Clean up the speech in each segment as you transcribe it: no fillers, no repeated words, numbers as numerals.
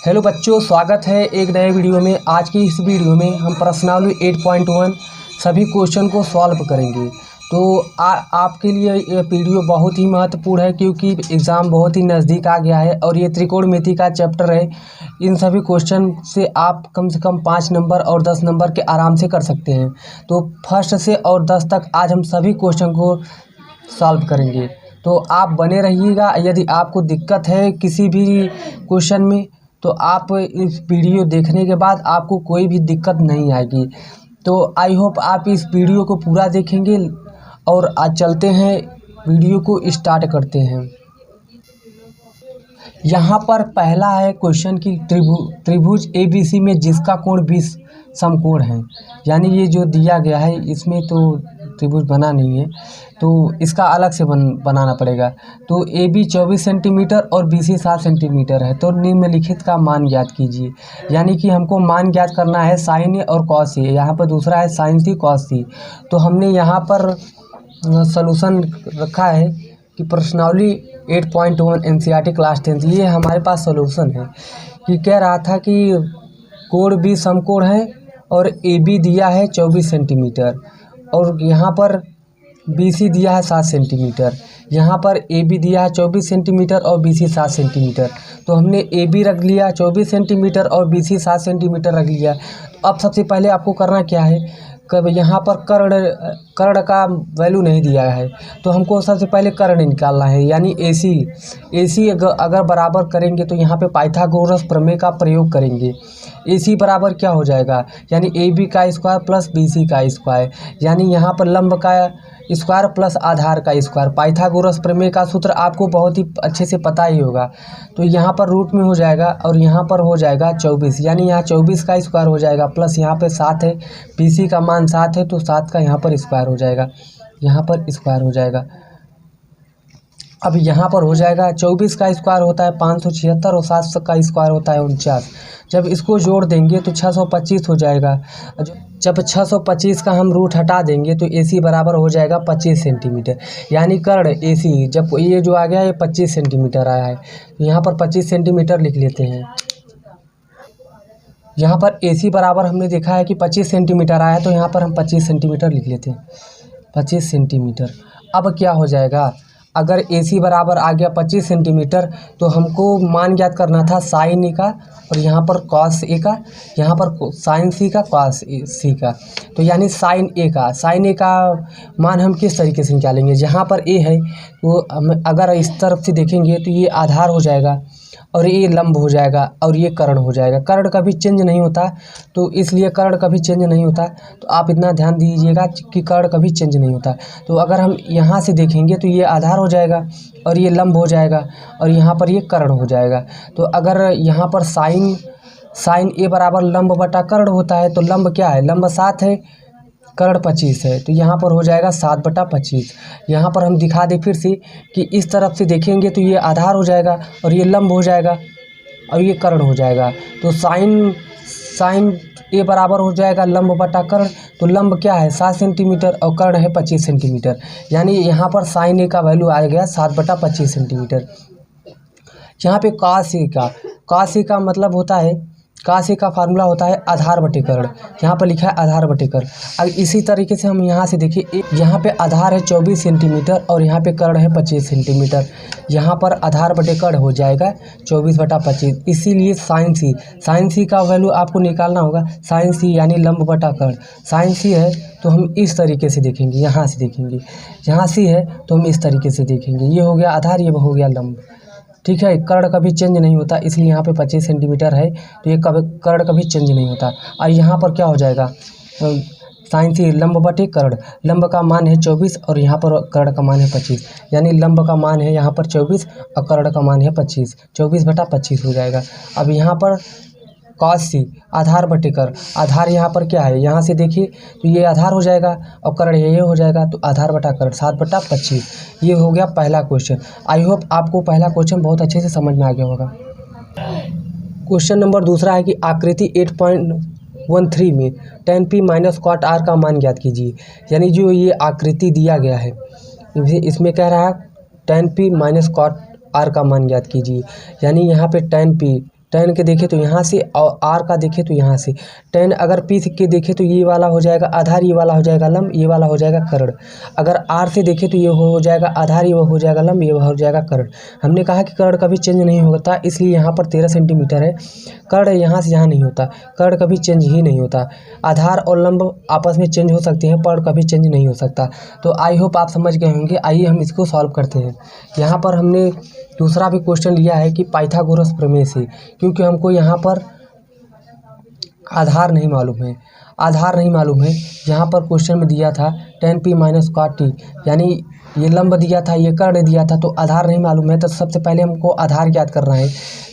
Hello बच्चों, स्वागत है एक नए वीडियो में। आज की इस वीडियो में हम प्रश्नावली 8.1 सभी क्वेश्चन को सॉल्व करेंगे। तो आपके लिए ये वीडियो बहुत ही महत्वपूर्ण है क्योंकि एग्ज़ाम बहुत ही नज़दीक आ गया है और ये त्रिकोणमिति का चैप्टर है। इन सभी क्वेश्चन से आप कम से कम 5 नंबर और 10 नंबर के आराम से कर सकते हैं। तो फर्स्ट से और 10 तक आज हम सभी क्वेश्चन को सॉल्व करेंगे। तो आप बने रहिएगा। यदि आपको दिक्कत है किसी भी क्वेश्चन में तो आप इस वीडियो देखने के बाद आपको कोई भी दिक्कत नहीं आएगी। तो आई होप आप इस वीडियो को पूरा देखेंगे। और आज चलते हैं, वीडियो को स्टार्ट करते हैं। यहाँ पर पहला है क्वेश्चन की त्रिभुज ABC में जिसका कोण 20 समकोण है। यानी ये जो दिया गया है इसमें तो त्रिभुज बना नहीं है तो इसका अलग से बनाना पड़ेगा। तो AB 24 सेंटीमीटर और BC 7 सेंटीमीटर है। तो निम्नलिखित का मान ज्ञात कीजिए। यानी कि हमको मान ज्ञात करना है साइन A और कॉस A। यहाँ पर दूसरा है साइन C कॉस C। तो हमने यहाँ पर सॉल्यूशन रखा है कि प्रश्नावली 8.1 NCERT क्लास 10 ये हमारे पास सॉल्यूशन है। कि कह रहा था कि कोण B समकोण है और AB दिया है 24 सेंटीमीटर और यहाँ पर BC दिया है 7 सेंटीमीटर। यहाँ पर AB दिया है 24 सेंटीमीटर और BC 7 सेंटीमीटर। तो हमने AB रख लिया 24 सेंटीमीटर और BC 7 सेंटीमीटर रख लिया। तो अब सबसे पहले आपको करना क्या है, कब यहाँ पर कर्ण का वैल्यू नहीं दिया है तो हमको सबसे पहले कर्ण निकालना है। यानी AC अगर बराबर करेंगे तो यहाँ पे पाइथागोरस प्रमेय का प्रयोग करेंगे। AC बराबर क्या हो जाएगा, यानी AB का स्क्वायर प्लस BC का स्क्वायर। यानी यहाँ पर लंब का स्क्वायर प्लस आधार का स्क्वायर। पाइथागोरस प्रमेय का सूत्र आपको बहुत ही अच्छे से पता ही होगा। तो यहाँ पर रूट में हो जाएगा और यहाँ पर हो जाएगा 24। यानी यहाँ 24 का स्क्वायर हो जाएगा प्लस यहाँ पे 7 है, BC का मान 7 है तो 7 का यहाँ पर स्क्वायर हो जाएगा, यहाँ पर स्क्वायर हो जाएगा। अब यहाँ पर हो जाएगा 24 का स्क्वायर होता है 576 और 7 का स्क्वायर होता है 49। जब इसको जोड़ देंगे तो 625 हो जाएगा। जब 625 का हम रूट हटा देंगे तो AC बराबर हो जाएगा 25 सेंटीमीटर। यानी कर्ण AC जब ये जो आ गया ये 25 सेंटीमीटर आया है तो यहाँ पर 25 सेंटीमीटर लिख लेते हैं। यहाँ पर AC बराबर हमने देखा है कि 25 सेंटीमीटर आया तो यहाँ पर हम 25 सेंटीमीटर लिख लेते हैं, 25 सेंटीमीटर। अब क्या हो जाएगा, अगर AC बराबर आ गया 25 सेंटीमीटर तो हमको मान ज्ञात करना था साइन A का और यहाँ पर कॉस A का, यहाँ पर साइन C का कॉस C का। तो यानी साइन A का मान हम किस तरीके से निकालेंगे, जहाँ पर A है वो हम अगर इस तरफ से देखेंगे तो ये आधार हो जाएगा और ये लंब हो जाएगा और ये कर्ण हो जाएगा। कर्ण कभी चेंज नहीं होता तो इसलिए कर्ण कभी चेंज नहीं होता। तो आप इतना ध्यान दीजिएगा कि कर्ण कभी चेंज नहीं होता। तो अगर हम यहाँ से देखेंगे तो ये आधार हो जाएगा और ये लंब हो जाएगा और यहाँ पर ये कर्ण हो जाएगा। तो अगर यहाँ पर साइन A बराबर लंब बटा कर्ण होता है तो लंब क्या है, लंब 7 है, कर्ण 25 है। तो यहाँ पर हो जाएगा 7/25। यहाँ पर हम दिखा दें फिर से कि इस तरफ से देखेंगे तो ये आधार हो जाएगा और ये लंब हो जाएगा और ये कर्ण हो जाएगा। तो साइन A बराबर हो जाएगा लंब बटा कर्ण। तो लंब क्या है 7 सेंटीमीटर और कर्ण है 25 सेंटीमीटर। यानी यहाँ पर साइन A का वैल्यू आ गया 7/25 सेंटीमीटर। यहाँ पे कॉस A का मतलब होता है, कॉस A का फार्मूला होता है आधार बटे कर्ण। यहाँ पर लिखा है आधार बटे कर्ण। अब इसी तरीके से हम यहाँ से देखिए, यहाँ पे आधार है 24 सेंटीमीटर और यहाँ पे कर्ण है 25 सेंटीमीटर। यहाँ पर आधार बटे कर्ण हो जाएगा 24/25। इसीलिए साइन C का वैल्यू आपको निकालना होगा। साइन C यानी लंब बटा कर्ण। साइन C है तो हम इस तरीके से देखेंगे, यहाँ से देखेंगे। यहाँ C है तो हम इस तरीके से देखेंगे। ये हो गया आधार, ये हो गया लंब। ठीक है, कर्ण कभी चेंज नहीं होता इसलिए यहाँ पे 25 सेंटीमीटर है तो ये कर्ण कभी चेंज नहीं होता। और यहाँ पर क्या हो जाएगा, साइन C लंब बटे कर्ण। लंब का मान है 24 और यहाँ पर कर्ण का मान है 25। यानी लंब का मान है यहाँ पर 24 और कर्ण का मान है 25। 24/25 हो जाएगा। अब यहाँ पर कॉस C आधार बटे कर्ण। आधार यहाँ पर क्या है, यहाँ से देखिए तो ये आधार हो जाएगा और कर्ण ये हो जाएगा तो आधार बटा कर्ण 7/25। ये हो गया पहला क्वेश्चन। आई होप आपको पहला क्वेश्चन बहुत अच्छे से समझ में आ गया होगा। क्वेश्चन नंबर दूसरा है कि आकृति 8.13 में tan P minus cot R का मान ज्ञात कीजिए। यानी जो ये आकृति दिया गया है इसमें कह रहा है tan P minus cot R का मान ज्ञात कीजिए। यानी यहाँ पे tan टेन के देखें तो यहाँ से, और आर का देखें तो यहाँ से। टेन अगर पी के देखें तो ये वाला हो जाएगा आधार, ये वाला हो जाएगा लंब, ये वाला हो जाएगा कर्ण। अगर आर से देखें तो ये हो जाएगा आधार, ये हो जाएगा लंब, ये हो जाएगा कर्ण। हमने कहा कि कर्ण कभी चेंज नहीं होता, इसलिए यहाँ पर 13 सेंटीमीटर है। कर्ण यहाँ से यहाँ नहीं होता, कर्ण कभी चेंज ही नहीं होता। आधार और लंब आपस में चेंज हो सकते हैं पर कभी चेंज नहीं हो सकता। तो आई होप आप समझ गए होंगे। आइए हम इसको सॉल्व करते हैं। यहाँ पर हमने दूसरा भी क्वेश्चन लिया है कि पाइथागोरस प्रमेय से, क्योंकि हमको यहाँ पर आधार नहीं मालूम है, आधार नहीं मालूम है। यहाँ पर क्वेश्चन में दिया था tan p minus cot t, यानी ये लंब दिया था, ये कर्ण दिया था, तो आधार नहीं मालूम है। तो सबसे पहले हमको आधार ज्ञात करना है।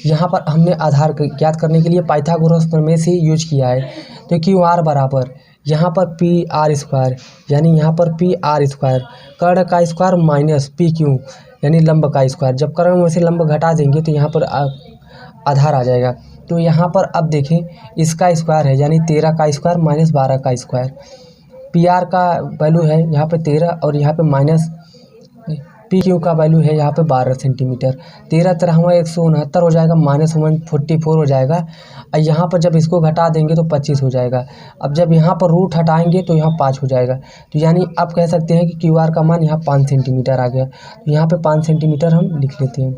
यहाँ पर हमने आधार ज्ञात करने के लिए पाइथागोरस प्रमेय से यूज किया है। तो क्यू आर बराबर यहाँ पर पी आर स्क्वायर, यानी यहाँ पर पी आर स्क्वायर, कर्ण का स्क्वायर माइनस पी क्यू यानी लंब का स्क्वायर। जब कर्ण में से लंब घटा देंगे तो यहाँ पर आधार आ जाएगा। तो यहाँ पर अब देखें इसका स्क्वायर है, यानी 13 का स्क्वायर माइनस 12 का स्क्वायर। पी आर का वैल्यू है यहाँ पे 13 और यहाँ पे माइनस पी क्यू का वैल्यू है यहाँ पे 12 सेंटीमीटर। 13 13 हुआ 169 हो जाएगा, माइनस 144 हो जाएगा। और यहाँ पर जब इसको घटा देंगे तो 25 हो जाएगा। अब जब यहाँ पर रूट हटाएंगे तो यहाँ 5 हो जाएगा। तो यानी आप कह सकते हैं कि क्यू आर का मान यहाँ 5 सेंटीमीटर आ गया। तो यहाँ पे 5 सेंटीमीटर हम लिख लेते हैं।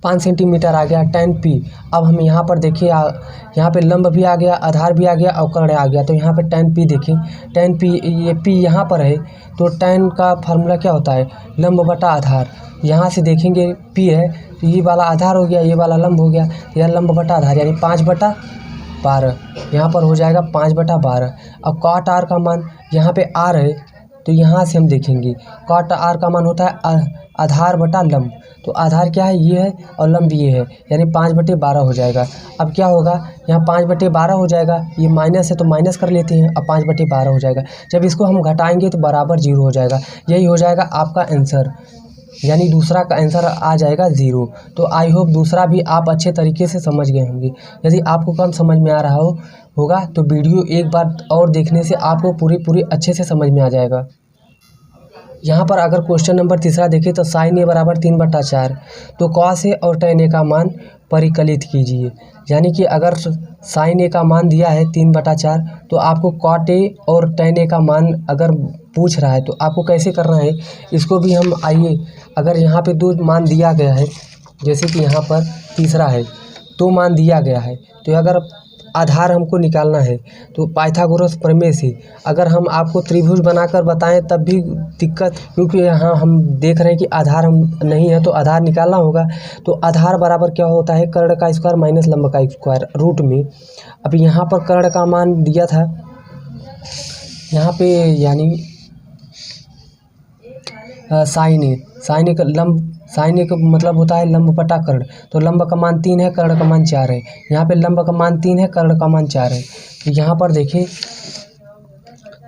5 सेंटीमीटर आ गया tan p। अब हम यहाँ पर देखिए यहाँ पे लंब भी आ गया, आधार भी आ गया और कर्ण आ गया। तो यहाँ पे tan p देखें, tan p ये p यहाँ पर है तो tan का फार्मूला क्या होता है, लंब बटा आधार। यहाँ से देखेंगे p है तो ये वाला आधार हो गया, ये वाला लंब हो गया, यह लंब बटा आधार यानी 5/12 यहाँ पर हो जाएगा 5/12। अब cot r का मान यहाँ पे r है तो यहाँ से हम देखेंगे cot r का मान होता है आधार बटा लंब। तो आधार क्या है, ये है और लंब ये है, यानी 5/12 हो जाएगा। अब क्या होगा, यहाँ 5/12 हो जाएगा, ये माइनस है तो माइनस कर लेते हैं। अब 5/12 हो जाएगा। जब इसको हम घटाएंगे तो बराबर 0 हो जाएगा। यही हो जाएगा आपका आंसर, यानी दूसरा का आंसर आ जाएगा 0। तो आई होप दूसरा भी आप अच्छे तरीके से समझ गए होंगे। यदि आपको कम समझ में आ रहा होगा तो वीडियो एक बार और देखने से आपको पूरी अच्छे से समझ में आ जाएगा। यहाँ पर अगर क्वेश्चन नंबर तीसरा देखें तो साइन ए बराबर 3/4, तो कॉस ए और tan ए का मान परिकलित कीजिए। यानी कि अगर साइन ए का मान दिया है 3/4 तो आपको कॉट ए और tan ए का मान अगर पूछ रहा है तो आपको कैसे करना है, इसको भी हम आइए। अगर यहाँ पे 2 मान दिया गया है, जैसे कि यहाँ पर तीसरा है 2 मान दिया गया है, तो अगर आधार हमको निकालना है तो पाइथागोरस प्रमेय से अगर हम आपको त्रिभुज बनाकर बताएं तब भी दिक्कत, क्योंकि यहाँ हम देख रहे हैं कि आधार हम नहीं है तो आधार निकालना होगा। तो आधार बराबर क्या होता है, कर्ण का स्क्वायर माइनस लंब का स्क्वायर रूट में। अब यहाँ पर कर्ण का मान दिया था यहाँ पे, यानी साइन ए का लंब, साइन ए का मतलब होता है लंब बटा कर्ण। तो लंब का मान 3 है, कर्ण का मान 4 है। यहाँ पे लंब का मान 3 है, कर्ण का मान 4 है। तो यहाँ पर देखिए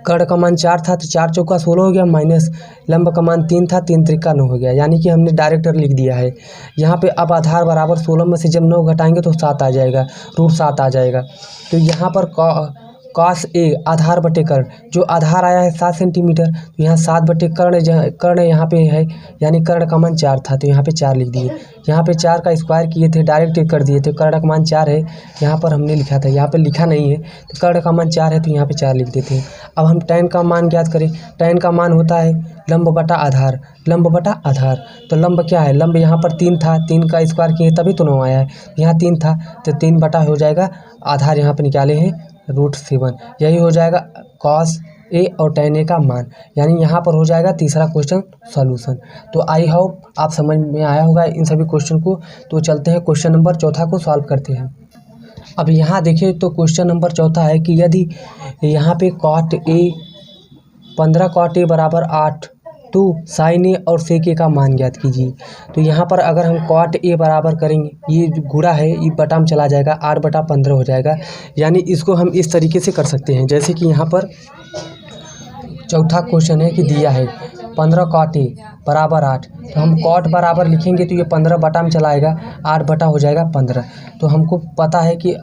कर्ण का मान 4 था तो 4 चौका 16 हो गया, माइनस लंब का मान 3 था, 3 त्रिका 9 हो गया, यानी कि हमने डायरेक्ट लिख दिया है। यहाँ पे अब आधार बराबर 16 में से जब 9 घटाएंगे तो 7 आ जाएगा, रूट 7 आ जाएगा। तो यहाँ पर कॉस ए आधार बटे कर्ण, जो आधार आया है 7 सेंटीमीटर, तो यहाँ 7 बटे कर्ण यहाँ पे है, यानी कर्ण का मान 4 था तो यहाँ पे 4 लिख दिए। यहाँ पे 4 का स्क्वायर किए थे, डायरेक्ट कर दिए थे। कर्ण का मान 4 है, यहाँ पर हमने लिखा था, यहाँ पे लिखा नहीं है। तो कर्ण का मान 4 है तो यहाँ पे 4 लिख देते हैं। अब हम tan का मान ज्ञात करें। tan का मान होता है लंब बटा आधार, लंब बटा आधार। तो लंब क्या है, लंब यहाँ पर 3 था, 3 का स्क्वायर किए तभी तो 9 आया है। यहाँ 3 था तो 3 बटा हो जाएगा, आधार यहाँ पे निकाले हैं √7। यही हो जाएगा कॉस ए और tan ए का मान, यानी यहाँ पर हो जाएगा तीसरा क्वेश्चन सॉल्यूशन। तो आई होप आप समझ में आया होगा इन सभी क्वेश्चन को। तो चलते हैं क्वेश्चन नंबर चौथा को सॉल्व करते हैं। अब यहाँ देखिए तो क्वेश्चन नंबर चौथा है कि यदि यहाँ पे cot ए 15 cot ए बराबर 8 तो साइन ए और सेक ए का मान ज्ञात कीजिए। तो यहाँ पर अगर हम cot ए बराबर करेंगे, ये गुणा है ये बटा में चला जाएगा, 8/15 हो जाएगा। यानी इसको हम इस तरीके से कर सकते हैं, जैसे कि यहाँ पर चौथा क्वेश्चन है कि दिया है 15 cot ए बराबर 8, तो हम cot बराबर लिखेंगे तो ये 15 बटा में चला आएगा, 8 बटा हो जाएगा 15। तो हमको पता है कि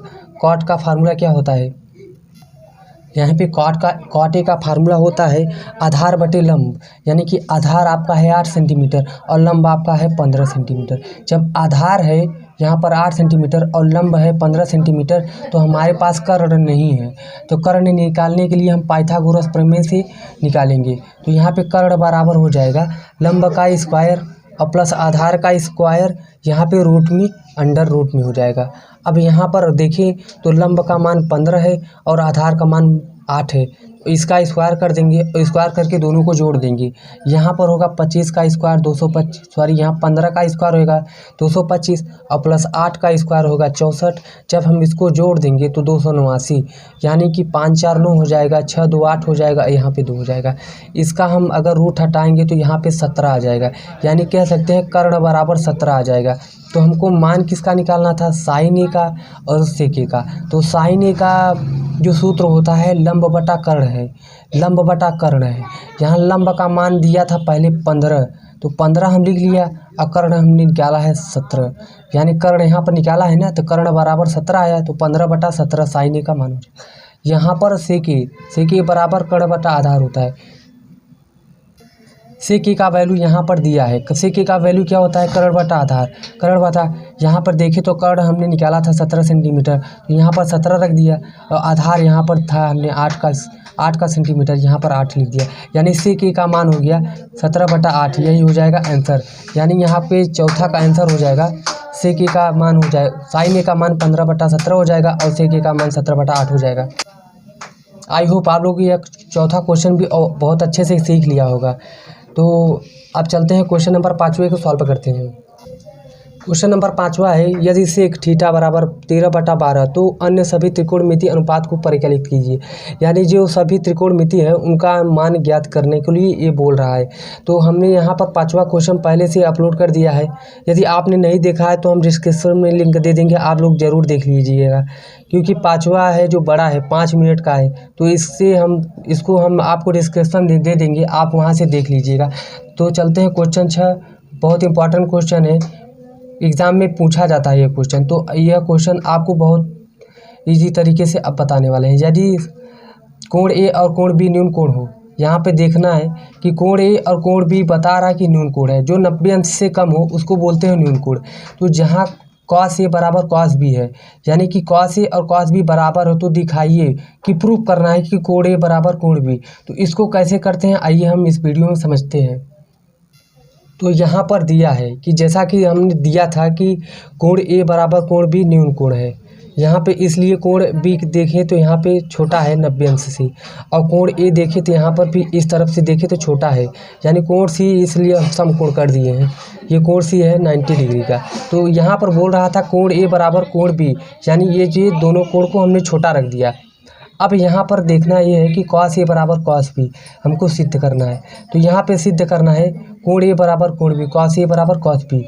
cot का फार्मूला क्या होता है, यहाँ पे cot ए का फार्मूला होता है आधार बटे लंब, यानी कि आधार आपका है 8 सेंटीमीटर और लंब आपका है 15 सेंटीमीटर। जब आधार है यहाँ पर 8 सेंटीमीटर और लंब है 15 सेंटीमीटर, तो हमारे पास कर्ण नहीं है। तो कर्ण निकालने के लिए हम पाइथागोरस प्रमेय से निकालेंगे। तो यहाँ पे कर्ण बराबर हो जाएगा लंब का स्क्वायर और प्लस आधार का स्क्वायर, यहाँ पे रूट में अंडर रूट में हो जाएगा। अब यहाँ पर देखें तो लंब का मान 15 है और आधार का मान 8 है, इसका स्क्वायर कर देंगे, स्क्वायर करके दोनों को जोड़ देंगे। यहाँ पर होगा 25 का स्क्वायर 225, सॉरी यहाँ 15 का स्क्वायर होगा 225 और प्लस 8 का स्क्वायर होगा 64। जब हम इसको जोड़ देंगे तो 289, यानी कि 5 4 9 हो जाएगा, 6 2 8 हो जाएगा, यहाँ पे 2 हो जाएगा। इसका हम अगर रूट हटाएंगे तो यहाँ पे 17 आ जाएगा, यानी कह सकते हैं कर्ण बराबर 17 आ जाएगा। तो हमको मान किसका निकालना था, साइन ए का और सेक ए का। तो साइन ए का जो सूत्र होता है लंब बटा कर्ण है, लंब बटा कर्ण है। यहाँ लंब का मान दिया था पहले 15, तो 15 हम लिख लिया और कर्ण हमने निकाला है 17, यानी कर्ण यहाँ पर निकाला है ना, तो कर्ण बराबर 17 आया, तो 15 बटा 17 साइन ए का मान हो जाए। यहाँ पर सेक ए बराबर कर्ण बटा आधार होता है। सेक ए का वैल्यू यहाँ पर दिया है, सेक ए का वैल्यू क्या होता है, कर्ण बटा आधार, कर्ण बटा। यहाँ पर देखें तो कर्ण हमने निकाला था 17 सेंटीमीटर, तो यहाँ पर 17 रख दिया और आधार यहाँ पर था हमने 8 का सेंटीमीटर, यहाँ पर 8 लिख दिया, यानी सेक ए का मान हो गया 17 बटा 8, यही हो जाएगा आंसर। यानी यहाँ पे चौथा का आंसर हो जाएगा सेक ए का मान हो जाएगा, साइन ए का मान 15 बटा 17 हो जाएगा और सेक ए का मान 17 बटा 8 हो जाएगा। आई होप आप लोग ये चौथा क्वेश्चन भी बहुत अच्छे से सीख लिया होगा। तो अब चलते हैं क्वेश्चन नंबर 5वें को सॉल्व करते हैं। क्वेश्चन नंबर 5वां है, यदि सेक थीटा बराबर 13/12 तो अन्य सभी त्रिकोणमिति अनुपात को परिकलित कीजिए। यानी जो सभी त्रिकोणमिति है उनका मान ज्ञात करने के लिए ये बोल रहा है। तो हमने यहाँ पर 5वां क्वेश्चन पहले से अपलोड कर दिया है, यदि आपने नहीं देखा है तो हम डिस्क्रिप्शन में लिंक दे देंगे, आप लोग ज़रूर देख लीजिएगा, क्योंकि 5वां है जो बड़ा है 5 मिनट का है, तो इसको हम आपको डिस्क्रिप्शन दे देंगे, आप वहाँ से देख लीजिएगा। तो चलते हैं क्वेश्चन 6, बहुत इंपॉर्टेंट क्वेश्चन है, एग्ज़ाम में पूछा जाता है ये क्वेश्चन। तो यह क्वेश्चन आपको बहुत इजी तरीके से अब बताने वाले हैं। यदि कोण ए और कोण बी न्यून कोण हो, यहाँ पे देखना है कि कोण ए और कोण बी बता रहा है कि न्यून कोण है, जो 90 अंश से कम हो उसको बोलते हैं न्यून कोण। तो जहाँ कॉस ए बराबर कॉस बी है, यानी कि कॉस ए और कॉस बी बराबर हो, तो दिखाइए कि प्रूफ करना है कि कोण ए बराबर कोण बी। तो इसको कैसे करते हैं आइए हम इस वीडियो में समझते हैं। तो यहाँ पर दिया है कि जैसा कि हमने दिया था कि कोण ए बराबर कोण बी न्यून कोण है, यहाँ पे इसलिए कोण बी देखें तो यहाँ पे छोटा है 90 अंश से, और कोण ए देखें तो यहाँ पर भी इस तरफ से देखें तो छोटा है, यानी कोण सी इसलिए हम समकोण कर दिए हैं। ये कोण सी है 90 डिग्री का। तो यहाँ पर बोल रहा था कोण ए बराबर कोण बी, यानी ये दोनों कोण को हमने छोटा रख दिया। अब यहाँ पर देखना ये है कि कॉस ए बराबर कॉस बी हमको सिद्ध करना है। तो यहाँ पे सिद्ध करना है कोण ए बराबर कोण बी, कॉस ए बराबर कॉस बी।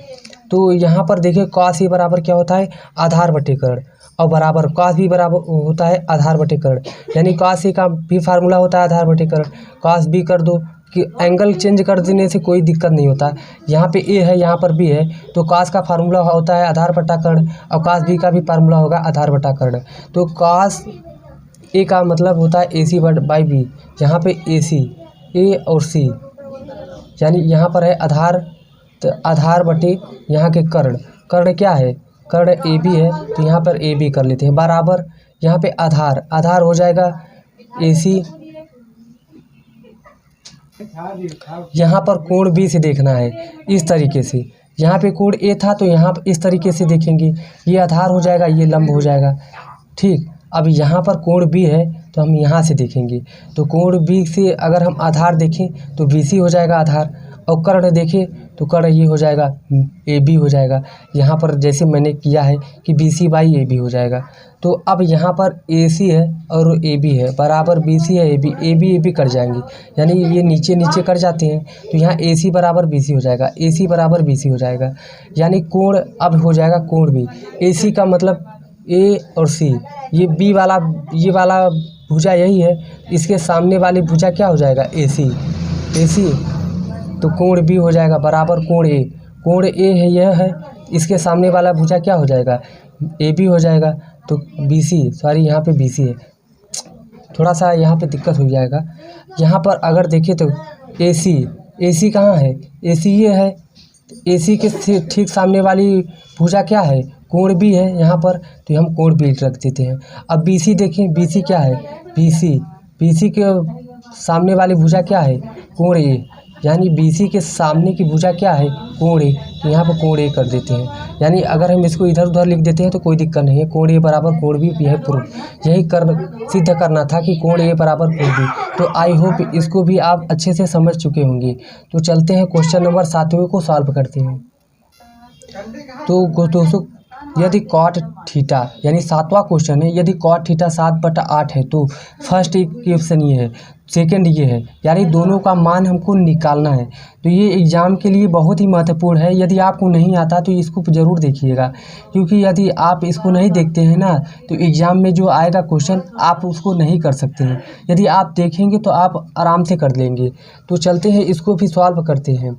तो यहाँ पर देखिए कॉस ए बराबर क्या होता है, आधार बटे कर्ण, और बराबर कॉस बी बराबर होता है आधार बटे कर्ण, यानी कॉस ए का भी फार्मूला होता है आधार बटे कर्ण। कॉस बी कर दो कि एंगल चेंज कर देने से कोई दिक्कत नहीं होता। यहाँ पे ए है यहाँ पर बी है, तो कॉस का फार्मूला होता है आधार बटा कर्ण और कॉस बी का भी फार्मूला होगा आधार बटा कर्ण। तो कॉस ए का मतलब होता है ए सी बाई बी, यहाँ पे ए सी ए और सी, यानी यहाँ पर है आधार, तो आधार बटे यहाँ के कर्ण, कर्ण क्या है, कर्ण ए बी है, तो यहाँ पर ए बी कर लेते हैं, बराबर यहाँ पे आधार, आधार हो जाएगा ए सी। यहाँ पर कोण बी से देखना है इस तरीके से, यहाँ पे कोण ए था तो यहाँ पर इस तरीके से देखेंगे, ये आधार हो जाएगा, ये लंब हो जाएगा, ठीक। अब यहाँ पर कोण बी है तो हम यहाँ से देखेंगे, तो कोण बी से अगर हम आधार देखें तो बी सी हो जाएगा आधार, और कर्ण देखें तो कर्ण ये हो जाएगा ए बी हो जाएगा। यहाँ पर जैसे मैंने किया है कि b c by a b हो जाएगा। तो अब यहाँ पर ए सी है और ए बी है, बराबर बी सी है ए बी कट जाएंगे, यानी ये नीचे नीचे कट जाते हैं, तो यहाँ ए सी बराबर बी सी हो जाएगा, ए सी बराबर बी सी हो जाएगा, यानी कोण अब हो जाएगा कोण बी। ए सी का मतलब ए और सी, ये बी वाला ये वाला भुजा यही है, इसके सामने वाली भुजा क्या हो जाएगा ए सी, तो कोण बी हो जाएगा बराबर कोण ए है यह है, इसके सामने वाला भुजा क्या हो जाएगा ए बी हो जाएगा, तो बी सी, सॉरी यहाँ पे बी सी है, थोड़ा सा यहाँ पे दिक्कत हो जाएगा। यहाँ पर अगर देखें तो ए सी कहाँ है, ए सी ये है, ए सी के ठीक सामने वाली भुजा क्या है कोण भी है यहाँ पर, तो हम कोण भी रख देते हैं। अब BC देखें, BC क्या है, BC के सामने वाली भुजा क्या है, कोण A, यानी BC के सामने की भुजा क्या है, कोण A, तो यहाँ पर कोण A कर देते हैं। यानी अगर हम इसको इधर उधर लिख देते हैं तो कोई दिक्कत नहीं है, कोण A बराबर कोण B, यह प्रूफ यही सिद्ध करना था कि कोण A बराबर कोण B। तो आई होप इसको भी आप अच्छे से समझ चुके होंगे। तो चलते हैं क्वेश्चन नंबर 7वें को सॉल्व करते हैं। तो दोस्तों यदि कॉट थीटा, यानी 7वां क्वेश्चन है, यदि कॉट थीटा 7/8 है तो फर्स्ट इक्वेशन ये है, सेकंड ये है, यानी दोनों का मान हमको निकालना है। तो ये एग्ज़ाम के लिए बहुत ही महत्वपूर्ण है। यदि आपको नहीं आता तो इसको ज़रूर देखिएगा, क्योंकि यदि आप इसको नहीं देखते हैं ना तो एग्ज़ाम में जो आएगा क्वेश्चन आप उसको नहीं कर सकते हैं। यदि आप देखेंगे तो आप आराम से कर लेंगे। तो चलते हैं इसको भी सॉल्व करते हैं।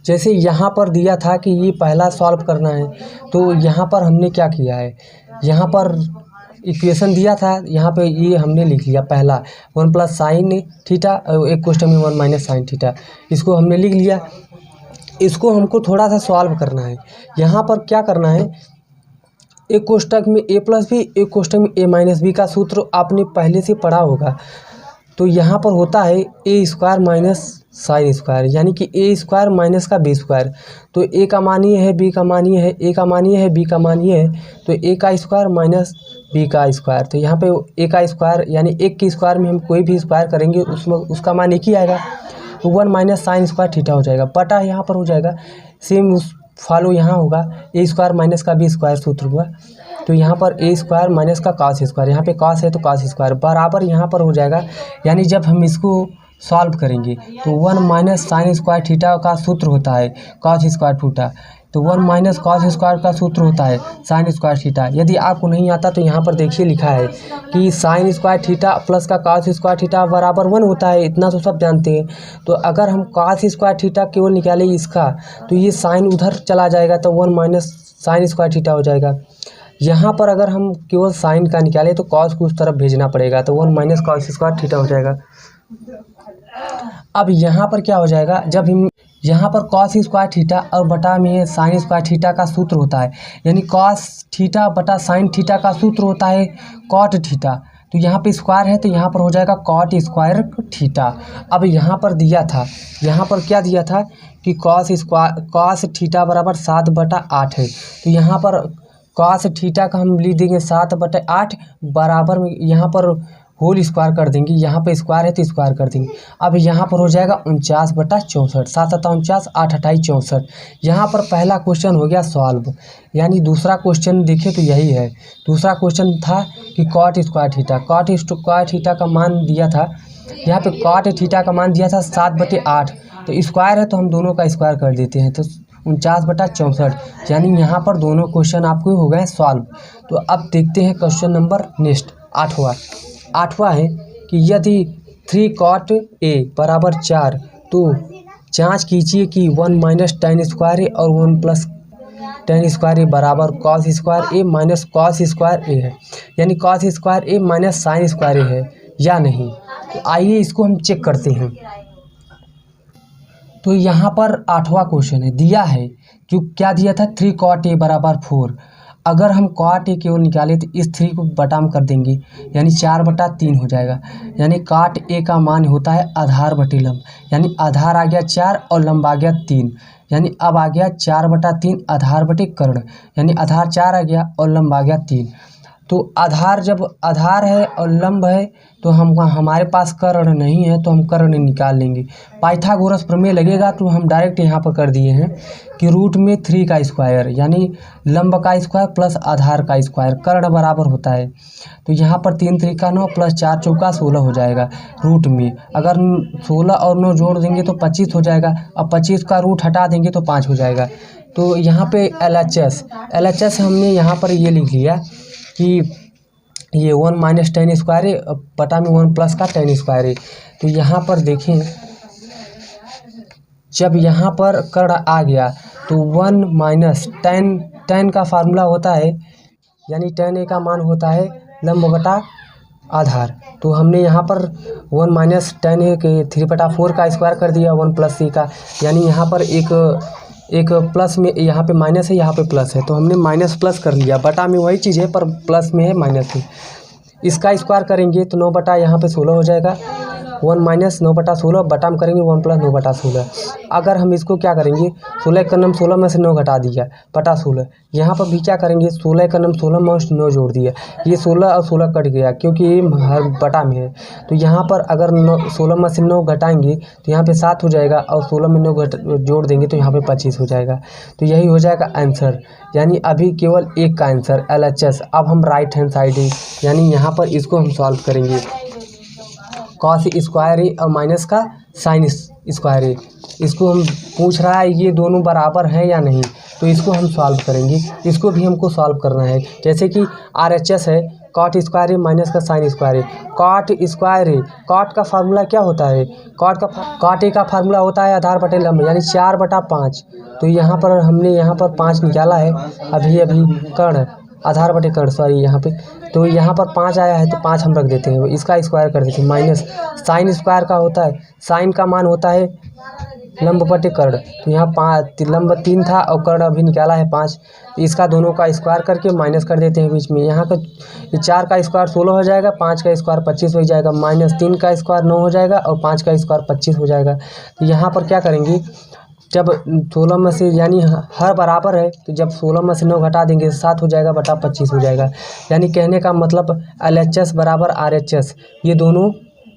जैसे यहाँ पर दिया था कि ये पहला सॉल्व करना है, तो यहाँ पर हमने क्या किया है, यहाँ पर इक्वेशन दिया था, यहाँ पे ये हमने लिख लिया पहला 1 + sin थीटा, एक क्वेश्चन में 1 - sin थीटा, इसको हमने लिख लिया। इसको हमको थोड़ा सा सॉल्व करना है। यहाँ पर क्या करना है, एक कोष्टक में a + b, एक कोष्टक में a - b का सूत्र आपने पहले से पढ़ा होगा। तो यहाँ पर होता है a² - sin², यानी कि a² माइनस का b²। तो a का मान ये है, b का मान ये है, a का मान ये है, b का मान ये है, तो a का स्क्वायर माइनस b का स्क्वायर। तो यहाँ पे a का स्क्वायर यानी 1 के स्क्वायर में हम कोई भी स्क्वायर करेंगे उसमें उसका मान एक ही आएगा, तो 1 - sin² थीटा हो जाएगा। बटा यहाँ पर हो जाएगा सेम उस फॉलो यहाँ होगा, a² माइनस का b² सूत्र हुआ। तो यहाँ पर a² माइनस का cos², यहाँ पे cos है तो cos² बराबर यहाँ पर हो जाएगा। यानी जब हम इसको सॉल्व करेंगे तो 1 - sin² थीटा का सूत्र होता है cos² थीटा, तो 1 - cos² का सूत्र होता है sin² थीटा। यदि आपको नहीं आता तो यहाँ पर देखिए लिखा है कि sin² थीटा प्लस का cos² थीटा बराबर 1 होता है, इतना तो सब जानते हैं। तो अगर हम cos² थीटा केवल निकालें इसका, तो ये साइन उधर चला जाएगा, तो 1 - sin² थीटा हो जाएगा। यहाँ पर अगर हम केवल साइन का निकालें तो cos को उस तरफ भेजना पड़ेगा, तो 1 - cos² थीटा हो जाएगा। अब यहाँ पर क्या हो जाएगा, जब हम यहाँ पर cos² थीटा और बटा में sin² थीटा का सूत्र होता है, यानी cos थीटा बटा sin थीटा का सूत्र होता है cot थीटा। तो यहाँ पे स्क्वायर है तो यहाँ पर हो जाएगा cot² थीटा। अब यहाँ पर दिया था, यहाँ पर क्या दिया था कि cos थीटा बराबर 7/8 है, तो यहाँ पर cos थीटा का हम लिख देंगे 7/8 बराबर में यहाँ पर होल स्क्वायर कर देंगे, यहाँ पे स्क्वायर है तो स्क्वायर कर देंगे। अब यहाँ पर हो जाएगा 49/64, 7 × 49, 8 × 28 64। यहाँ पर पहला क्वेश्चन हो गया सॉल्व। यानी दूसरा क्वेश्चन देखें तो यही है। दूसरा क्वेश्चन था कि cot² थीटा का मान दिया था, यहाँ पे cot थीटा का मान दिया था 7/8, तो स्क्वायर है तो हम दोनों का स्क्वायर कर देते हैं, तो 49/64। यानी यहाँ पर दोनों क्वेश्चन आपको हो गए सॉल्व। तो अब देखते हैं क्वेश्चन नंबर नेक्स्ट 8वां है कि यदि 3 cot A बराबर 4, तो जांच कीजिए कि 1 - tan² और 1 + tan² बराबर cos² माइनस cos² है, यानी cos² माइनस sin² है या नहीं। तो आइए इसको हम चेक करते हैं। तो यहाँ पर 8वां क्वेश्चन है, दिया है जो क्या दिया था 3 cot A बराबर 4। अगर हम cot A केवल निकाले तो इस 3 को बटा में कर देंगे, यानी 4/3 हो जाएगा। यानी cot A का मान होता है आधार बटे लंब, यानी आधार आ गया 4 और लंब आ गया 3, यानी अब आ गया 4/3 आधार बटे कर्ण, यानी आधार 4 आ गया और लंब आ गया 3। तो आधार जब आधार है और लंब है तो हम हमारे पास कर्ण नहीं है, तो हम कर्ण निकाल लेंगे। पाइथागोरस प्रमेय लगेगा तो हम डायरेक्ट यहाँ पर कर दिए हैं कि रूट में 3 का स्क्वायर, यानी लंब का स्क्वायर प्लस आधार का स्क्वायर कर्ण बराबर होता है। तो यहाँ पर 3 × 3 = 9 प्लस 4 × 4 = 16 हो जाएगा। रूट में अगर 16 और 9 जोड़ देंगे तो 25 हो जाएगा। अब 25 का रूट हटा देंगे तो 5 हो जाएगा। तो यहाँ पे LHS हमने यहाँ पर ये लिख लिया कि ये 1 - tan² बटा में 1 + का tan² है। तो यहाँ पर देखें, जब यहाँ पर कर्ण आ गया तो 1 - tan का फार्मूला होता है, यानी tan A का मान होता है लंब बटा आधार। तो हमने यहाँ पर 1 - tan A के 3/4 का स्क्वायर कर दिया 1 + C का, यानी यहाँ पर एक एक प्लस में यहाँ पे माइनस है, यहाँ पे प्लस है, तो हमने माइनस प्लस कर लिया। बटा में वही चीज़ है पर प्लस में है माइनस है। इसका स्क्वायर करेंगे तो 9 बटा यहाँ पे 16 हो जाएगा। 1 माइनस 9 बटा 16, बटा में करेंगे 1 प्लस 9 बटा 16। अगर हम इसको क्या करेंगे, 16 का नाम 16 में से 9 घटा दिया बटा 16। यहाँ पर भी क्या करेंगे, 16 का नाम 16 में 9 जोड़ दिया, ये 16 और 16 कट गया क्योंकि ये हर बटा में है। तो यहाँ पर अगर 16 में से 9 घटाएंगे तो यहाँ पे 7 हो जाएगा, और 16 में 9 जोड़ देंगे तो यहाँ पे 25 हो जाएगा। तो यही हो जाएगा आंसर, यानी अभी केवल एक का आंसर LHS। अब हम राइट हैंड साइड है, यानी यहाँ पर इसको हम सॉल्व करेंगे। कॉस स्क्वायर है और माइनस का साइन स्क्वायर है, इसको हम पूछ रहा है ये दोनों बराबर हैं या नहीं, तो इसको हम सॉल्व करेंगे। इसको भी हमको सॉल्व करना है। जैसे कि RHS है, कॉट स्क्वायर है माइनस का साइन स्क्वायर है। कॉट स्क्वायर है, कॉट का फार्मूला क्या होता है, कॉट ए का फार्मूला होता है आधार बटे लंब, यानी 4 बटा 5। तो यहाँ पर हमने यहाँ पर 5 निकाला है अभी कर्ण, आधार बटे कर्ण सॉरी यहाँ पे। तो यहाँ पर 5 आया है तो 5 हम रख देते हैं, इसका स्क्वायर कर देते हैं। माइनस साइन स्क्वायर का होता है, साइन का मान होता है लंब बटे कर्ण। तो यहाँ 5 लंब 3 था और कर्ण अभी निकाला है 5, तो इसका दोनों का स्क्वायर करके माइनस कर देते हैं बीच में। यहाँ का 4 का स्क्वायर 16 हो जाएगा, 5 का स्क्वायर 25 हो जाएगा, माइनस 3 का स्क्वायर 9 हो जाएगा और 5 का स्क्वायर 25 हो जाएगा। तो यहाँ पर क्या करेंगे, जब 16 में से यानी हर बराबर है तो जब 16 में से 9 घटा देंगे 7 हो जाएगा बटा 25 हो जाएगा। यानी कहने का मतलब LHS बराबर RHS, ये दोनों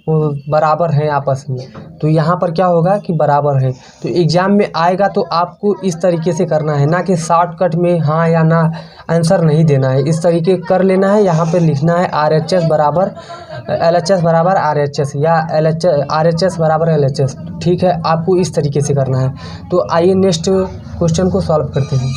बराबर हैं आपस में। तो यहाँ पर क्या होगा कि बराबर है। तो एग्ज़ाम में आएगा तो आपको इस तरीके से करना है, ना कि शॉर्टकट में हाँ या ना आंसर नहीं देना है। इस तरीके कर लेना है, यहाँ पे लिखना है RHS बराबर LHS बराबर RHS या RHS बराबर LHS। ठीक है, आपको इस तरीके से करना है। तो आइए नेक्स्ट क्वेश्चन को सॉल्व करते हैं।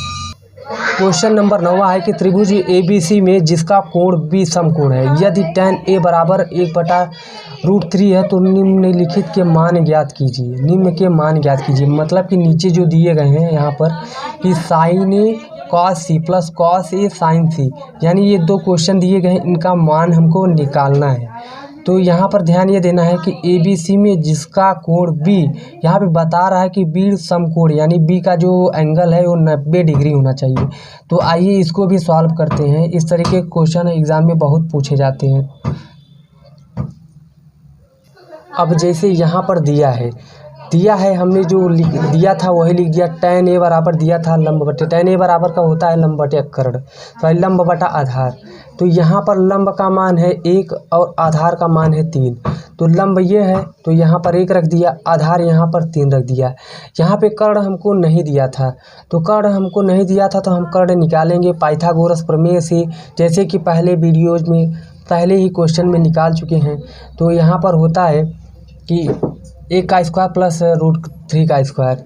क्वेश्चन नंबर 9 है कि त्रिभुज ABC में जिसका कोण B समकोण है, यदि tan A बराबर 1/√3 है तो निम्नलिखित के मान ज्ञात कीजिए। निम्न के मान ज्ञात कीजिए मतलब कि नीचे जो दिए गए हैं यहाँ पर कि sin A cos C plus cos A sin C, यानी ये 2 क्वेश्चन दिए गए हैं, इनका मान हमको निकालना है। तो यहाँ पर ध्यान ये देना है कि ABC में जिसका कोण B, यहाँ पे बता रहा है कि B समकोण, यानी B का जो एंगल है वो 90 डिग्री होना चाहिए। तो आइए इसको भी सॉल्व करते हैं। इस तरीके के क्वेश्चन एग्जाम में बहुत पूछे जाते हैं। अब जैसे यहाँ पर दिया है हमने जो दिया था वही लिख दिया। tan A बराबर दिया था लंब बटे, tan A बराबर का होता है लंब बटे कर्ण, तो लंब बटा आधार। तो यहाँ पर लंब का मान है 1 और आधार का मान है 3। तो लंब ये है तो यहाँ पर 1 रख दिया, आधार यहाँ पर 3 रख दिया। यहाँ पे कर्ण हमको नहीं दिया था, तो कर्ण हमको नहीं दिया था तो हम कर्ण निकालेंगे पाइथागोरस प्रमेय से, जैसे कि पहले वीडियोज में पहले ही क्वेश्चन में निकाल चुके हैं। तो यहाँ पर होता है कि 1 का स्क्वायर प्लस √3 का स्क्वायर,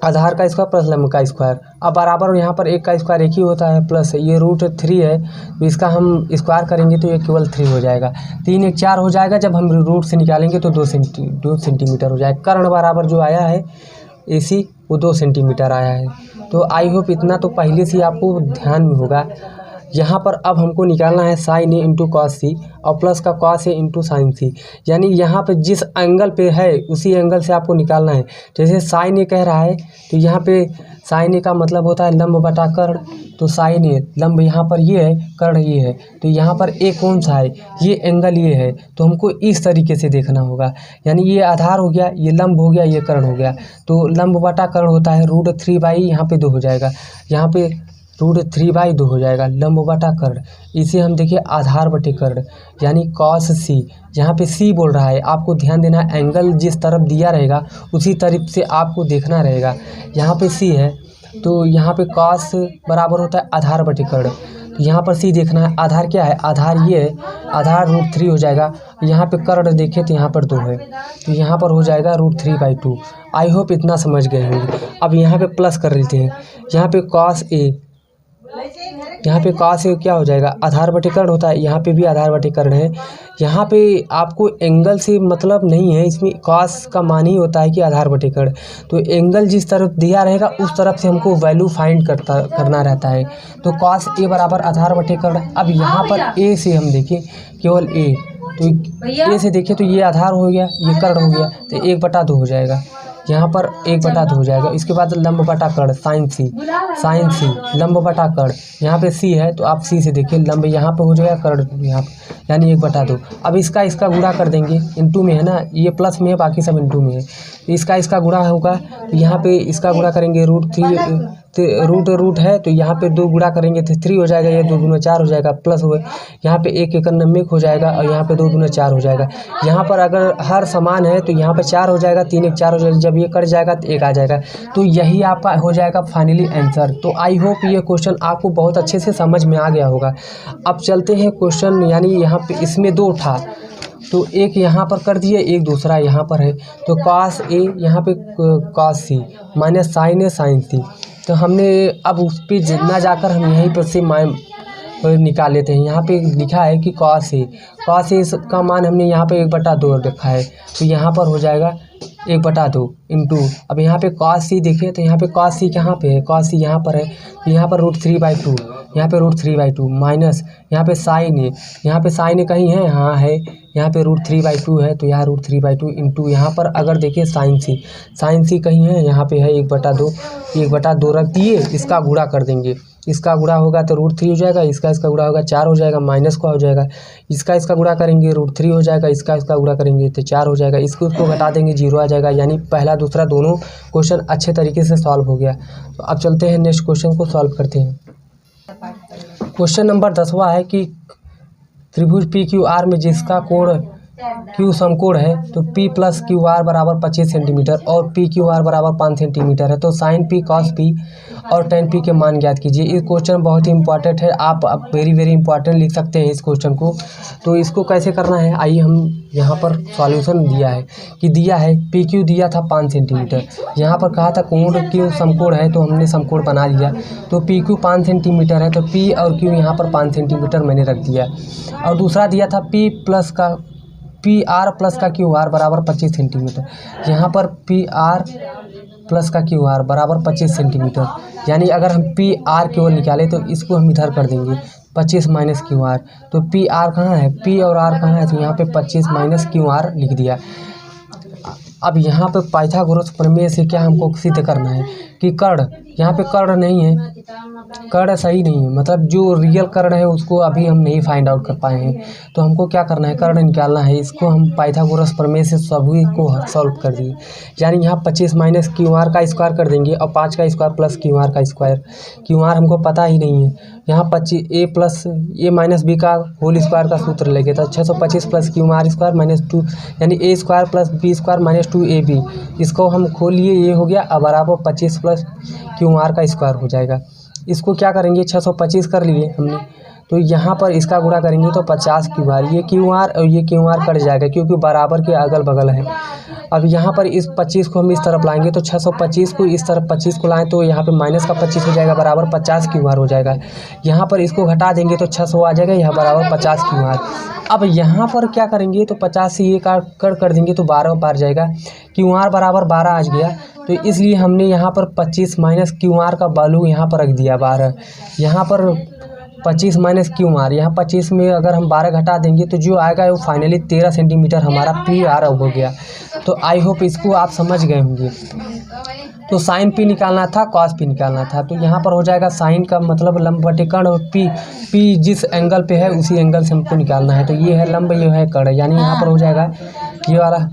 आधार का स्क्वायर प्लस लंब का स्क्वायर। अब बराबर यहाँ पर 1 का स्क्वायर 1 ही होता है, प्लस ये √3 है तो इसका हम स्क्वायर करेंगे तो ये केवल 3 हो जाएगा। 3 1 4 हो जाएगा, जब हम रूट से निकालेंगे तो 2 सेंटीमीटर हो जाएगा। कर्ण बराबर जो आया है AC वो 2 सेंटीमीटर आया है। तो आई होप इतना तो पहले से आपको ध्यान में होगा। यहाँ पर अब हमको निकालना है sin A into cos C और प्लस का cos A into sin C, यानी यहाँ पे जिस एंगल पे है उसी एंगल से आपको निकालना है। जैसे sin A कह रहा है तो यहाँ पे sin A का मतलब होता है लंब बटा कर्ण, तो sin A लंब यहाँ पर ये है, कर्ण ये है, तो यहाँ पर A कौन सा है, ये एंगल ये है। तो हमको इस तरीके से देखना होगा, यानी ये आधार हो गया, ये लंब हो गया, ये कर्ण हो गया। तो लंब बटा कर्ण होता है √3 यहाँ पे 2 हो जाएगा, यहाँ पे √3/2 हो जाएगा, लंब बटा कर्ण। इसे हम देखिए आधार बटे कर्ण, यानी cos C। यहाँ पे C बोल रहा है, आपको ध्यान देना एंगल जिस तरफ दिया रहेगा उसी तरफ से आपको देखना रहेगा। यहाँ पे C है तो यहाँ पे cos बराबर होता है आधार बटे कर्ण, तो यहाँ पर C देखना है। आधार क्या है, आधार ये है, आधार √3 हो जाएगा। यहाँ पे कर्ण देखें तो यहाँ पर 2 है, तो यहाँ पर हो जाएगा √3/2। आई होप इतना समझ गए होंगे। अब यहाँ पे प्लस कर लेते हैं, यहाँ पे cos A, यहाँ पे cos A क्या हो जाएगा, आधार बटे कर्ण होता है, यहाँ पे भी आधार बटे कर्ण है। यहाँ पे आपको एंगल से मतलब नहीं है, इसमें cos का मान ही होता है कि आधार बटे कर्ण। तो एंगल जिस तरफ दिया रहेगा उस तरफ से हमको वैल्यू फाइंड करना रहता है। तो cos A बराबर आधार बटे कर्ण। अब यहाँ पर A से हम देखें केवल A, तो A से देखें तो ये आधार हो गया, ये कर्ण हो गया, तो 1/2 हो जाएगा। यहाँ पर 1/2 हो जाएगा। इसके बाद लंब बटा कर्ण साइन सी लंब बटा कर्ण, यहाँ पे सी है तो आप सी से देखिए लंब यहाँ पे हो जाएगा, कर्ण यहाँ पे, यानी 1/2। अब इसका गुणा कर देंगे, इनटू में है ना, ये प्लस में है बाकी सब इनटू में है, तो इसका गुणा होगा, तो यहाँ पे इसका गुणा करेंगे रूट है, तो यहाँ पे 2 गुणा करेंगे तो 3 हो जाएगा, ये 2 दूना 4 हो जाएगा, प्लस हुए यहाँ पे 1 एकम 90 हो जाएगा, और यहाँ पे 2 दूना 4 हो जाएगा। यहाँ पर अगर हर समान है तो यहाँ पे 4 हो जाएगा, 3 1 4 हो जाएगा, जब ये कट जाएगा तो 1 आ जाएगा। तो यही आपका हो जाएगा फाइनली आंसर। तो आई होप ये क्वेश्चन आपको बहुत अच्छे से समझ में आ गया होगा। अब चलते हैं क्वेश्चन, यानी यहाँ पे इसमें 2 था, तो एक यहाँ पर कर दिए, एक दूसरा यहाँ पर है। तो cos A यहाँ पे cos C minus sin A sin C। तो हमने अब उस पर जितना जाकर हम यहीं पर से निकाल लेते हैं। यहाँ पे लिखा है कि cos A का मान हमने यहाँ पे 1/2 रखा है, तो यहाँ पर हो जाएगा 1/2 इंटू, अब यहाँ पे cos C देखिए, तो यहाँ पे cos C कहाँ पे है, cos C यहाँ पर है, तो यहाँ पर √3/2, यहाँ पे √3/2 माइनस यहाँ पे sin A, यहाँ पे sin A कहीं है, हाँ है, यहाँ पे √3/2 है, तो यहाँ √3/2 इंटू यहाँ पर अगर देखिए sin C कहीं है, यहाँ पे है 1/2 रख दिए, इसका गुणा कर देंगे, इसका गुणा होगा तो √3 हो जाएगा, इसका गुणा होगा 4 हो जाएगा, माइनस का हो जाएगा, इसका गुणा करेंगे √3 हो जाएगा, इसका गुणा करेंगे तो 4 हो जाएगा, इसको घटा देंगे 0 आ जाएगा। यानी पहला दूसरा दोनों क्वेश्चन अच्छे तरीके से सॉल्व हो गया। तो अब चलते हैं नेक्स्ट क्वेश्चन को सॉल्व करते हैं। क्वेश्चन नंबर 10वां है कि त्रिभुज PQR में जिसका कोण Q समकोण है, तो P + QR बराबर 25 सेंटीमीटर और PQR बराबर 5 सेंटीमीटर है, तो sin P cos P और tan P के मान ज्ञात कीजिए। ये क्वेश्चन बहुत ही इंपॉर्टेंट है, आप वेरी इंपॉर्टेंट लिख सकते हैं इस क्वेश्चन को। तो इसको कैसे करना है, आइए हम यहाँ पर सॉल्यूशन दिया है PQ दिया था 5 सेंटीमीटर, यहाँ पर कहा था कोण Q समकोण है, तो हमने समकोण बना लिया, तो PQ 5 सेंटीमीटर है, तो P और Q यहाँ पर 5 सेंटीमीटर मैंने रख दिया। और दूसरा दिया था PR प्लस का QR बराबर 25 सेंटीमीटर, यहाँ पर PR प्लस का QR बराबर 25 सेंटीमीटर, यानी अगर हम PR केवल निकालें तो इसको हम इधर कर देंगे 25 माइनस QR, तो PR कहाँ है, P और R कहाँ है, तो यहाँ पे 25 माइनस QR लिख दिया। अब यहाँ पे पाइथागोरस प्रमेय से क्या हमको सिद्ध करना है कि कर्ण, यहाँ पे कर्ण नहीं है, कर्ण सही नहीं है, मतलब जो रियल कर्ण है उसको अभी हम नहीं फाइंड आउट कर पाए हैं, तो हमको क्या करना है, कर्ण निकालना है। इसको हम पाइथागोरस प्रमेय से सभी को सॉल्व कर दिए, यानी यहाँ 25 माइनस QR का स्क्वायर कर देंगे और 5 का स्क्वायर प्लस QR का स्क्वायर, QR हमको पता ही नहीं है, यहाँ 25 A plus A minus B का होल स्क्वायर का सूत्र लगे था 625 प्लस QR स्क्वायर माइनस 2, यानी A square plus B square minus 2AB, इसको हम खोलिए, ये हो गया, अब बराबर 25 प्लस QR का स्क्वायर हो जाएगा। इसको क्या करेंगे, 625 कर लिए हमने, तो यहाँ पर इसका गुणा करेंगे तो 50 QR, ये QR और ये QR कट जाएगा क्योंकि बराबर के अगल बगल है। अब यहाँ पर इस 25 को हम इस तरफ लाएंगे, तो 625 को इस तरफ 25 को लाएं तो यहाँ पे माइनस का 25 हो जाएगा, बराबर 50 QR हो जाएगा। यहाँ पर इसको घटा देंगे तो 600 आ जाएगा, यहाँ बराबर 50 QR। अब यहाँ पर क्या करेंगे, तो 50 से ये कट कर देंगे तो 12 बार जाएगा, QR बराबर 12 आ गया, तो इसलिए हमने यहाँ पर 25 माइनस QR का वैल्यू यहाँ पर रख दिया 12। यहाँ पर 25 माइनस QR, यहाँ 25 में अगर हम 12 घटा देंगे तो जो आएगा वो फाइनली 13 सेंटीमीटर हमारा PR हो गया। तो आई होप इसको आप समझ गए होंगे। तो sin P निकालना था, cos P निकालना था, तो यहाँ पर हो जाएगा sin का मतलब लंब बटे कर्ण, और P जिस एंगल पे है उसी एंगल से हमको निकालना है, तो ये है लंब, ये है कर्ण, यानी यहाँ पर हो जाएगा ये वाला।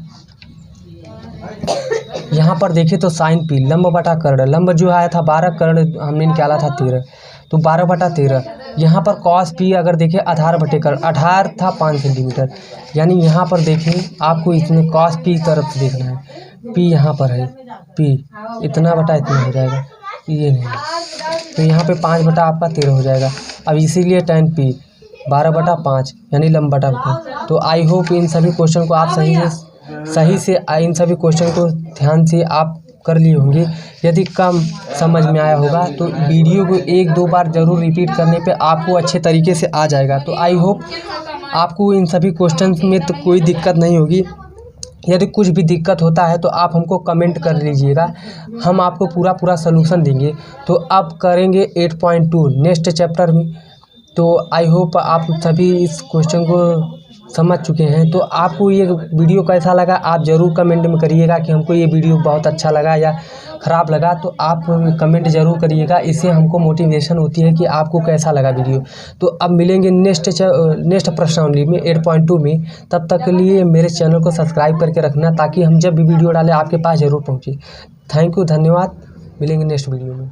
यहाँ पर देखिए तो sin P लंब बटा कर्ण, लंब जो आया था 12, कर्ण हमने निकाला था 13, तो 12/13। यहाँ पर cos P अगर देखें आधार बटे कर्ण, आधार था 5 सेंटीमीटर, यानी यहाँ पर देखें आपको इसमें cos P तरफ से देखना है, P यहाँ पर है, P इतना बटा इतना हो जाएगा, ये नहीं, तो यहाँ पे 5/13 हो जाएगा। अब इसीलिए tan P 12/5 यानी लंब बटा कर्ण। तो आई होप इन सभी क्वेश्चन को आप सही से इन सभी क्वेश्चन को ध्यान से आप कर लिए होंगे। यदि कम समझ में आया होगा तो वीडियो को 1-2 बार ज़रूर रिपीट करने पे आपको अच्छे तरीके से आ जाएगा। तो आई होप आपको इन सभी क्वेश्चंस में तो कोई दिक्कत नहीं होगी। यदि कुछ भी दिक्कत होता है तो आप हमको कमेंट कर लीजिएगा, हम आपको पूरा सलूशन देंगे। तो अब करेंगे 8.2 नेक्स्ट चैप्टर में। तो आई होप आप सभी इस क्वेश्चन को समझ चुके हैं। तो आपको ये वीडियो कैसा लगा आप ज़रूर कमेंट में करिएगा कि हमको ये वीडियो बहुत अच्छा लगा या ख़राब लगा। तो आप कमेंट ज़रूर करिएगा, इससे हमको मोटिवेशन होती है कि आपको कैसा लगा वीडियो। तो अब मिलेंगे नेक्स्ट प्रश्नावली में 8.2 में। तब तक के लिए मेरे चैनल को सब्सक्राइब करके रखना, ताकि हम जब भी वीडियो डालें आपके पास ज़रूर पहुँचे। थैंक यू, धन्यवाद। मिलेंगे नेक्स्ट वीडियो में।